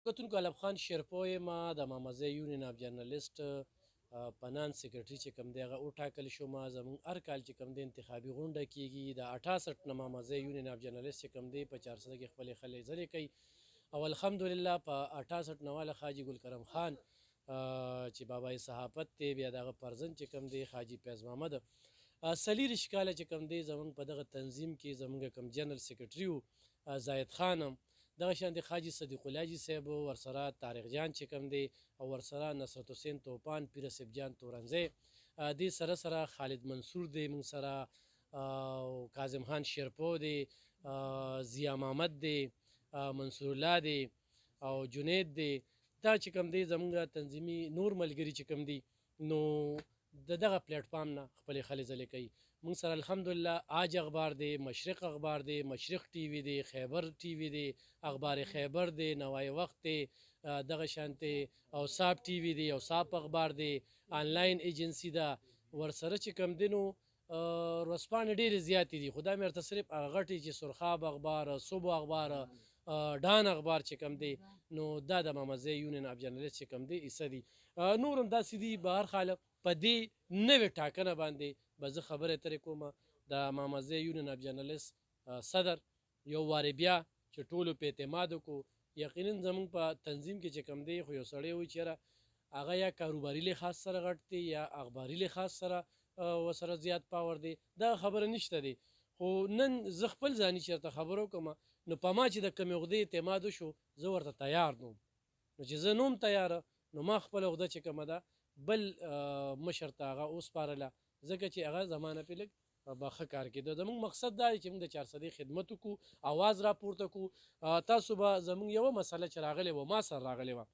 کتونکو علب خان شیرپو یم د مامزه یونین اف جرنالیست پنان سیکرټري چې کوم دی هغه وټاکل شوم. زموږ هر کال چې کوم دی انتخابي غونډه کیږي د 68 نه مامزه یونین اف جرنالیست چې کوم دی په 400 کې خپلې خلې ځلې کوي او الحمدلله په 68 نواله حاجي ګل کرم خان چې بابای صحافت دی بیا دغه پرزن چې کوم دی حاجي فیض محمد څلېرویشت کاله چې کوم دی زموږ په دغه تنظیم کې زموږ کوم جنرال سیکرټري و زاید خان دغه شان د حاجي صدیق الله جي صاحب ورسره طارق جان چې کوم دی او ورسره نصرت حسین توپان پیر صاحب جان تورنځی دې سره سره خالد منصور دی موږ سره کاظم خان شیرپو دی ضیا محمد دی منصور الله دی او جنید دی دا چې کوم دی زموږ تنظیمي نور ملګري چې کوم دی نو د دغه پلیټ فارم نه خپلې خلې ځلې کوي. موږ سره الحمدلله آج اخبار دی، مشرق اخبار دی، مشرق ټي وي دی، خیبر ټي وي دی، اخبار خیبر دی، نوای وخت دی، دغه شانتې اوصاف ټي وي دی، اوصاف اخبار دی، آنلاین ایجنسی ده. ورسره چې کوم دی نو ورځپاڼې ډېرې زیاتې دي خو دا مې ورته صرف هغه غټې چې سرخاب اخبار، صبح اخبار، ډان اخبار چې کوم دی نو دا د مامزه یونین اف جرنالیست چې کوم دی حصه دي. نور هم داسې دي. به هر حال په دې نوې ټاکنه باندې به زه خبرې اترې کوم د مامزه یونین اف جرنالیست صدر یو وارې بیا چې ټولو په اعتماد وکړو. یقینا زموږ په تنظیم کې چې کوم دی خو یو سړی وایي چې یاره هغه یا کاروباري لحاظ سره غټ دی یا اخباري لحاظ سره ورسره زیات پاور دی. دا خبره نشته دی خو نن زه خپل ځاني چېرته خبره وکړم نو په ما چې د کومې عقدې اعتماد وشو زه ورته تیار نوم. نو چې زه نوم تیاره نو ما خپله عقده چې کومه ده بل مشر ته هغه وسپارله ځکه چې هغه زمانه پې لږ به ښه کار کېده. زموږ مقصد دا دی چې موږ د 400 خدمت وکړو، اواز راپورته کړو. تاسو به زموږ یوه مسله چې راغلې وه ما سره راغلې وه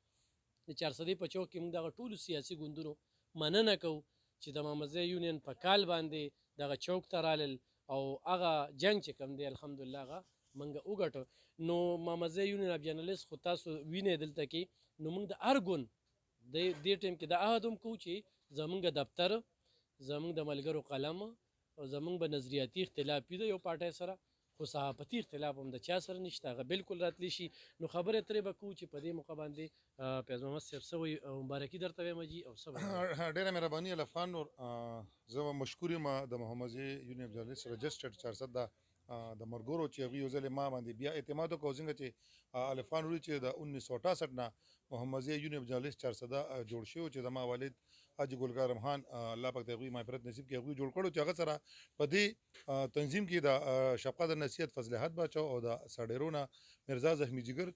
د 400 په چوک کې موږ دغه ټولو سیاسي ګوندونو مننه کوو چې د مامزه یونین په کال باندې دغه چوک ته رالل او هغه جنګ چې کوم دی الحمدلله هغه منګه وګټو. نو مامزه یونین اف جرنالیست خو تاسو وینئ دلته کې نو موږ د هر ګوند د دې ټیم کې دا عهد هم کوو چې زموږ دفتر، زموږ د ملګرو قلم او زموږ به نظریاتي اختلاف وي د یو پارټۍ سره خو صحافتي اختلاف هم د چا سره نشته هغه بالکل راتلی شي. نو خبرې اترې به کوو چې په دې موقع باندې فیض محمد صاحب څه وایي مبارکي درته وایم جي او څه به ډېره مهرباني علف خان نور. زه مشکور یم د محمزه یونین اف جرنالیست رجسټرډ 400 د مرګورو چې هغوی یو ځل ما باندې بیا اعتماد وکړو څنګه چې الف خان وروي چې د 1968 نه محمزه یونین اف جرنالیست 400 جوړ شوی چې زما والد حاجي ګل کرم خان الله پاک د هغوی مغفرت نصیب کړي هغوی جوړ کړو چې هغه سره په دې تنظیم کې د شفقت نصیحت فضل احد باچا او د ساډیرونه مرزا زخمی جګر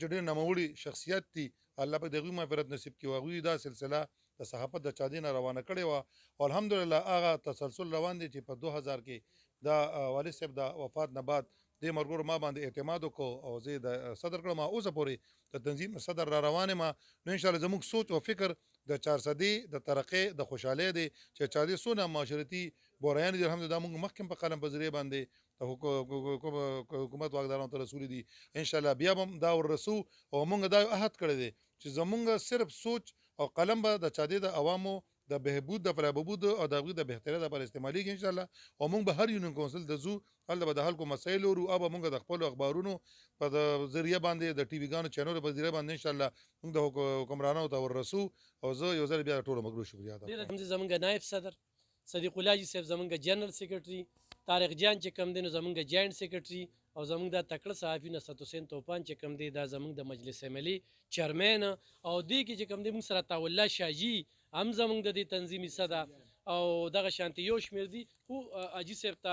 چې ډېر نوموړي شخصیت دي الله پاک د هغوی مغفرت نصیب کړي. هغوی دا سلسله د صحافت د چا دې نه روانه کړې وه او الحمدلله هغه تسلسل روان دی چې په 2000 کې د والد صاحب د وفات نه بعد دې مرګورو ما باندې اعتماد وکړو او زه د صدر کړم. اوسه پورې د تنظیم صدر را روان یم نو انشاءالله زموږ سوچ او فکر د 400 د ترقې د خوشحالۍ دی چې چا دې څونه معاشرتي بوریان دي الحمدلله موږ مخکې په قلم په ذریعه باندې د حکومت واکدارانو ته رسولي دي انشاءالله بیا به دا ورسو او موږ دا عهد کړی دی چې زموږ صرف سوچ او قلم به د چا د عوامو د بهبود د فلابود او د هغوی د بهترۍ لپاره استعمالیږي انشاءالله او موږ به هر یونین کونسل ته ځو هلته به د خلکو مسایل اورو او به موږ د خپلو اخبارونو په ذریعه باندې د ټي وي ګانو چینلونو په ذریعه باندې انشاءالله موږ د حکمرانانو ته ورسو او زه یو ځل بیا د ټولو ملګرو شکریه ادا کوم. زموږ نایب صدر صدیق الله جي صاحب زموږ جنرال سیکرټري طارق جان چې کوم دی نو زموږ جاینټ سیکرټري او زموږ د تکړه صحافي نصرت حسین توپان چې کوم دی دا زموږ د مجلس عملي چیرمن او دې کې چې کوم دی موږ سره طاولله شاجي هم زموږ د دې تنظیم حصه ده او دغه شانتې یو شمېر دي خو حاجي صاحب ته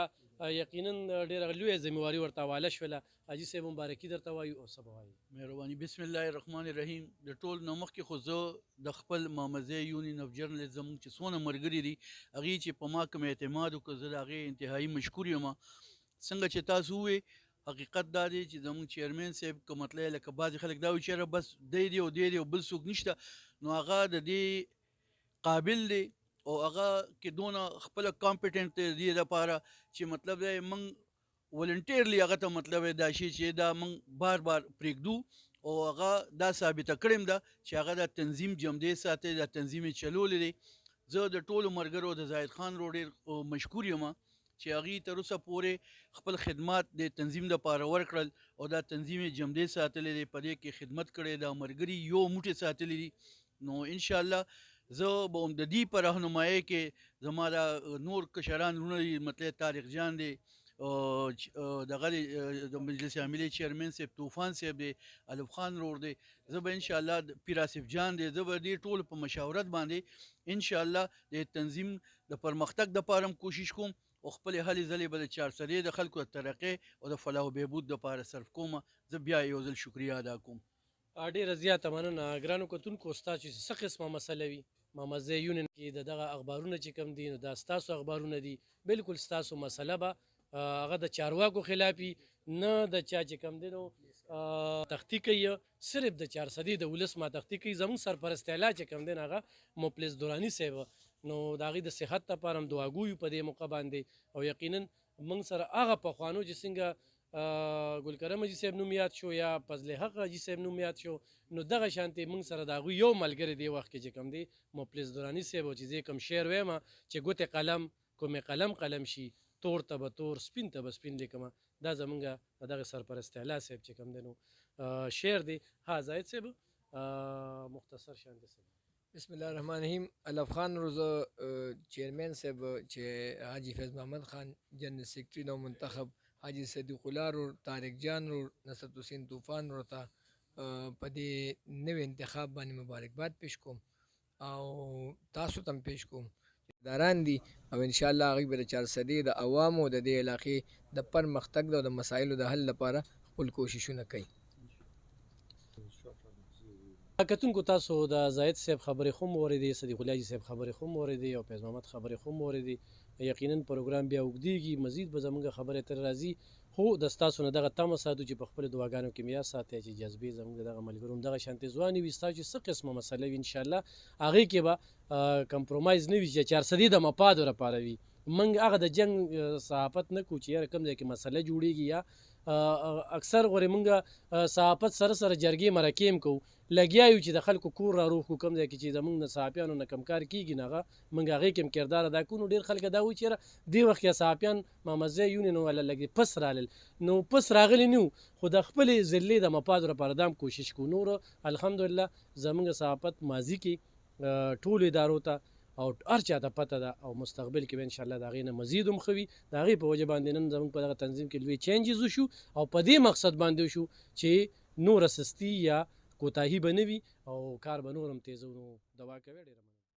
یقینا ډېره لویه ذمهواري ورته حواله شوله. حاجي صاحب مبارکي درته وایو او څه به وایو. مهرباني. بسم الله الرحمن الرحیم. د ټول نه مخکې خو زه د خپل مامزه یونین اف جرنالیست زموږ چې څونه ملګري دي هغې چې په ما کوم اعتماد وکړه زه د هغې انتهایي مشکور یم. څنګه چې تاسو ووایئ حقیقت دا دی چې زموږ چیرمن صاحب که مطلب لکه بعضې خلک دا وایي چې یاره بس دی دی او دی دی او بل څوک نشته نو هغه د دې قابل دی او هغه کې دونه خپله کامپیټنټ دی د دې دپاره چې مطلب دی موږ ولنټیرلی هغه ته مطلب دا شي چې دا موږ بار بار پرېږدو او هغه دا ثابته کړې ده چې هغه د تنظیم جمدې ساتي د تنظیم یې چلولی دی. زه د ټولو ملګرو د زاهد خان ورو ډېر مشکور یم چې هغې تر اوسه پورې خپل خدمات د تنظیم دپاره ورکړل او دا تنظیم یې جمدې ساتلی دی، په دې کې خدمت کړی دا ملګري یو موټی ساتلی دي. نو انشاءالله زه به هم د دې په رهنمایۍ کې زما دا نور کشران وروڼه دي، مطلب طارق جان دی، دغه د مجلس عاملې چیرمن صاحب طوفان صاحب دی، الف خان رور دی، زه به انشاءالله پیر آصف جان دی، زه به دې ټولو په مشاورت باندې انشاءالله د تنظیم د پرمختګ دپاره هم کوشش کوم او خپلې هلې ځلې به د چارسدې د خلکو د ترقۍ او د فلاح و بهبود دپاره صرف کومه. زه بیا یو ځل شکریه ادا کوم. ډېره زیاته مننه. ګرانو کتونکو، ستاسو چې څه قسمه مسله وي مامزه یونین کې د دغه اخبارونه چې کوم دي نو دا ستاسو اخبارونه دي، بالکل ستاسو مسله به هغه د چارواکو خلافي نه د چا چې کوم دی نو تختی کوي، صرف د چارسدې د ولس ما تختی کوي. زموږ سرپرست اعلی چې کوم دی هغه مفلس دراني صاحب، نو د هغې د صحت لپاره هم دعاګویو په دې موقع باندې، او یقینا موږ سره هغه پخوانو چې څنګه ګلکرم حاجي صاحب نوم یاد شو یا فضل حق حاجي صاحب نوم یاد شو، نو دغه شانتې موږ سره د هغوی یو ملګری دی وخت کې چې کوم دی مفلس دراني صاحب، او چې زه کوم شعر وایم چې ګوتې قلم کومې قلم قلم شي، تور ته به تور سپین ته به سپین لیکمه، دا زمونږ د دغه سرپرست اعلی صاحب چې کوم دی نو شعر دی. ها زاهد صاحب مختصر شانتې صاحب. بسم الله الرحمن الرحیم. الف خان روز چیرمن صاحب چې حاجی فیض محمد خان جنرل سیکرټری نو منتخب، حاجی صدیق الله رو، طارق جان رو، نصرت حسین طوفان رو ته په دې نوې انتخاب باندې مبارکباد پیش کوم او تاسو ته هم پیش کوم. داران دي او انشاءالله هغوی به د چارسدې د عوامو د دې علاقې د پرمختګ او د مسایلو د حل لپاره خپل کوششونه کوي. کتونکو، تاسو د زاهد صاحب خبرې خو مو واورېدې، صدیق الله حاجي صاحب خبرې خو مو واورېدې، او فیض محمد خبرې خو مو واورېدې. یقینا پروګرام بیا اوږدېږي، مزید به زموږ خبرې تر راځي، خو د ستاسو نه دغه تمه ساتو چې په خپلو دعاګانو کې میا ساتئ چې جذبې زموږ د دغه ملګرو هم دغه شانتې ځوانې وي. ستاسو چې څه قسمه مسله وي انشاءالله هغې کې به کمپرومایز نه وي چې چارسدې د مفادو لپاره وي. موږ هغه د جنګ صحافت نه کوو چې یاره کوم ځای کې مسله جوړېږي، یا اکثر غورې موږ صحافت سره سره جرګې مرکې هم کوو، لګیا یو چې د خلکو کور را روغ کړو، کوم ځای کې چې زموږ نه صحافیانو نه کمکار کېږي نو هغه موږ هغې کې هم کردار ادا کوو. نو ډېر خلک دا وایي چې یاره دې وخت کې صحافیان مامزه یونین والا لږ پس رالل، نو پس راغلي نه وو، خو د خپلې ضلعې د مفادو لپاره دا هم کوشش کوو. نور الحمدلله زموږ صحافت ماضي کې ټولو ادارو ته او هر چا ته پته ده، او مستقبل کې به انشاءالله د هغې نه مزید هم ښه وي. د هغې په وجه باندې نن زموږ په دغه تنظیم کې لوی چینجز وشو، او په دې مقصد باندې وشو چې نوره سستي یا کوتاهي به نه وي او کار به نور هم تیزو. نو دعا کوي ډېره